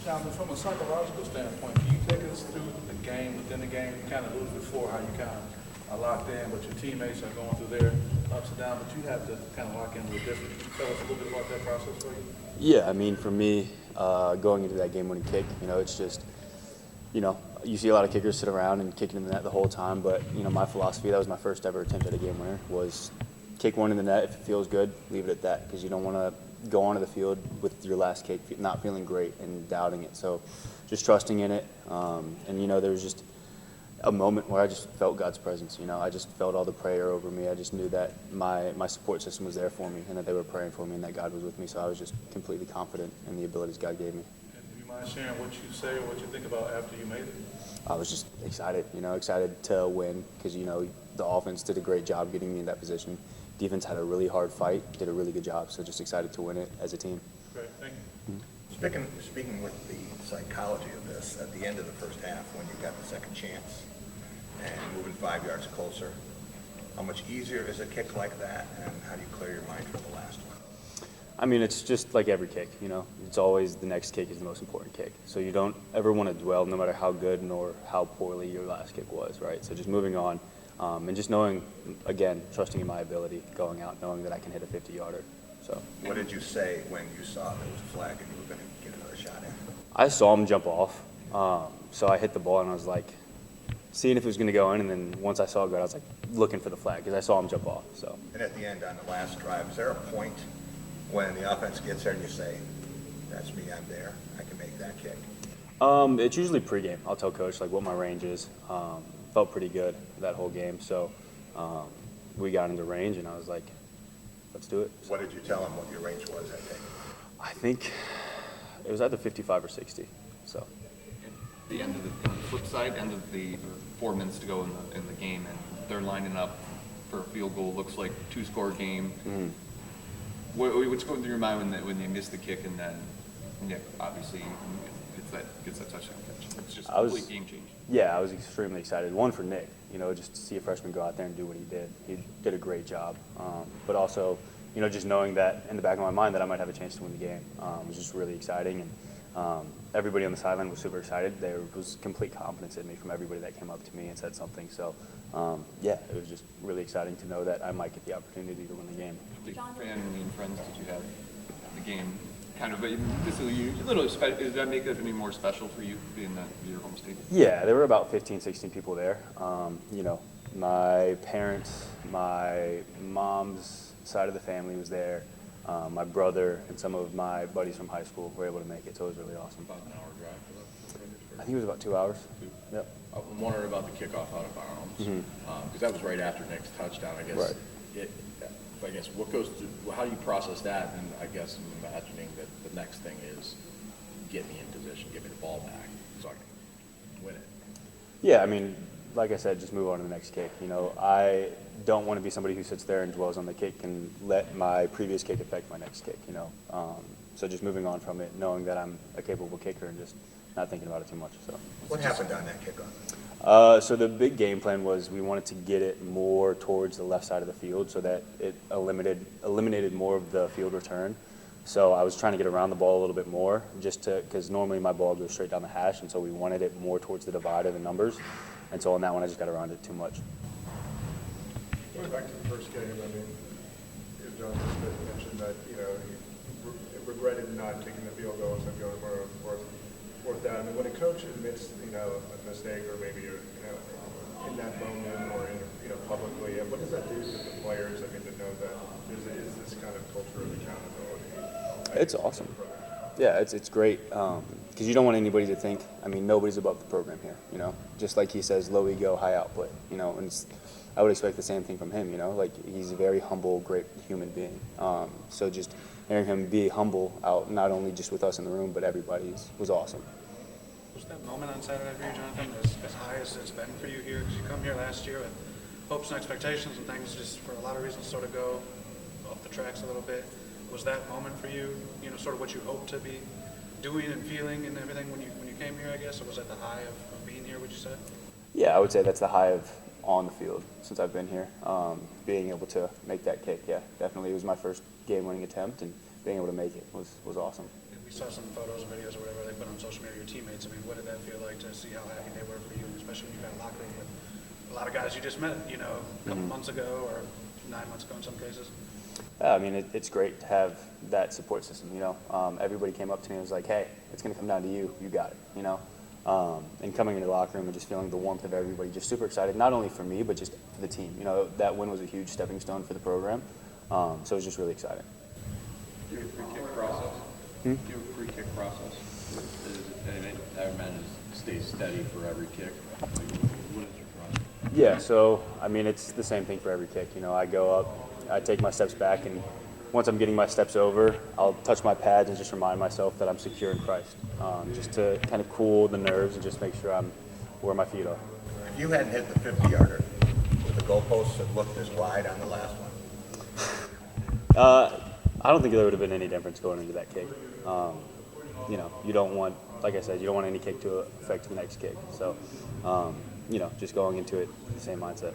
Now, from a psychological standpoint, can you take us through the game, within the game? You kind of alluded before how you kind of are locked in, but your teammates are going through their ups and downs, but you have to kind of lock in a little different. Can you tell us a little bit about that process for you? Yeah, I mean, for me, going into that game-winning kick, it's just, you see a lot of kickers sit around and kicking in the net the whole time, but, my philosophy, that was my first ever attempt at a game winner, was kick one in the net. If it feels good, leave it at that, because you don't want to go onto the field with your last kick not feeling great and doubting it. So just trusting in it. There was just a moment where I just felt God's presence. I just felt all the prayer over me. I just knew that my support system was there for me and that they were praying for me and that God was with me. So I was just completely confident in the abilities God gave me. And do you mind sharing what you say or what you think about after you made it? I was just excited, excited to win because, the offense did a great job getting me in that position. Defense had a really hard fight, did a really good job, so just excited to win it as a team. Great, thank you. Speaking with the psychology of this, at the end of the first half, when you got the second chance and moving 5 yards closer, how much easier is a kick like that, and how do you clear your mind for the last one? I mean, it's just like every kick, It's always the next kick is the most important kick. So you don't ever want to dwell, no matter how good nor how poorly your last kick was, right? So just moving on. And just knowing, again, trusting in my ability, going out, knowing that I can hit a 50-yarder. So. What did you say when you saw there was a flag and you were going to get another shot in? I saw him jump off, so I hit the ball and I was like, seeing if it was going to go in, and then once I saw it go, I was like looking for the flag because I saw him jump off. So. And at the end, on the last drive, is there a point when the offense gets there and you say, "That's me, I'm there, I can make that kick"? It's usually pregame. I'll tell coach what my range is. Felt pretty good that whole game, so we got into range, and I was like, let's do it. So. What did you tell him what your range was that day? I think it was either 55 or 60. So. The end of the flip side, end of the 4 minutes to go in the game, and they're lining up for a field goal. Looks like 2-score game. Mm-hmm. What's going through your mind when they miss the kick, and then Nick obviously gets that touchdown catch? It's just a complete game change. Yeah, I was extremely excited. One for Nick, just to see a freshman go out there and do what he did. He did a great job. But also, just knowing that in the back of my mind that I might have a chance to win the game was just really exciting. And everybody on the sideline was super excited. There was complete confidence in me from everybody that came up to me and said something. So, it was just really exciting to know that I might get the opportunity to win the game. How many family and friends did you have at the game? Kind of, this is a little special. Does that make it any more special for you being your home state? Yeah, there were about 15, 16 people there. My parents, my mom's side of the family was there. My brother and some of my buddies from high school were able to make it, so it was really awesome. About an hour drive for that? I think it was about 2 hours. Yep. I'm wondering about the kickoff out of bounds, because that was right after Nick's touchdown. I guess. Right. I guess what goes through, how do you process that? And I guess I'm imagining that the next thing is get me in position, get me the ball back, so I can win it. Yeah, I mean, like I said, just move on to the next kick. I don't want to be somebody who sits there and dwells on the kick and let my previous kick affect my next kick. So just moving on from it, knowing that I'm a capable kicker and just not thinking about it too much. So. What happened on that kickoff? So the big game plan was we wanted to get it more towards the left side of the field so that it eliminated more of the field return. So I was trying to get around the ball a little bit more because normally my ball goes straight down the hash, and so we wanted it more towards the divider, the numbers. And so on that one, I just got around it too much. Going back to the first game, I mean, John just mentioned that, he regretted not taking the field goal instead of going more fourth down. I mean, when a coach admits, a mistake or maybe you're, in that moment or publicly, what does that do to the players? I mean, to know that is this kind of culture of accountability? It's awesome. Yeah, it's great because you don't want anybody to think. I mean, nobody's above the program here. Just like he says, low ego, high output. And I would expect the same thing from him. He's a very humble, great human being. So just hearing him be humble out, not only just with us in the room, but everybody was awesome. Was that moment on Saturday for you, Jonathan, as high as it's been for you here? Because you come here last year with hopes and expectations, and things just for a lot of reasons sort of go off the tracks a little bit. Was that moment for you, sort of what you hoped to be doing and feeling and everything when you came here, I guess? Or was that the high of being here, would you say? Yeah, I would say that's the high of on the field since I've been here. Being able to make that kick, yeah, definitely. It was my first game-winning attempt, and being able to make it was awesome. we saw some photos and videos or whatever they put on social media of your teammates. I mean, what did that feel like to see how happy they were for you, and especially when you got a locker room with a lot of guys you just met, you know, a couple months ago or 9 months ago in some cases? I mean, it's great to have that support system, you know. Everybody came up to me and was like, hey, it's going to come down to you. You got it, you know. And coming into the locker room and just feeling the warmth of everybody, just super excited, not only for me, but just for the team. You know, that win was a huge stepping stone for the program. So it was just really exciting. Do you have a pre-kick process? Do you have a pre-kick process? I imagine it stays steady for every kick. What is your process? Yeah, so, I mean, it's the same thing for every kick. You know, I go up, I take my steps back, and once I'm getting my steps over, I'll touch my pads and just remind myself that I'm secure in Christ, just to kind of cool the nerves and just make sure I'm where my feet are. If you hadn't hit the 50-yarder, would the goalposts have looked as wide on the last one? I don't think there would have been any difference going into that kick. You know, you don't want, like I said, you don't want any kick to affect the next kick. So, you know, just going into it, the same mindset.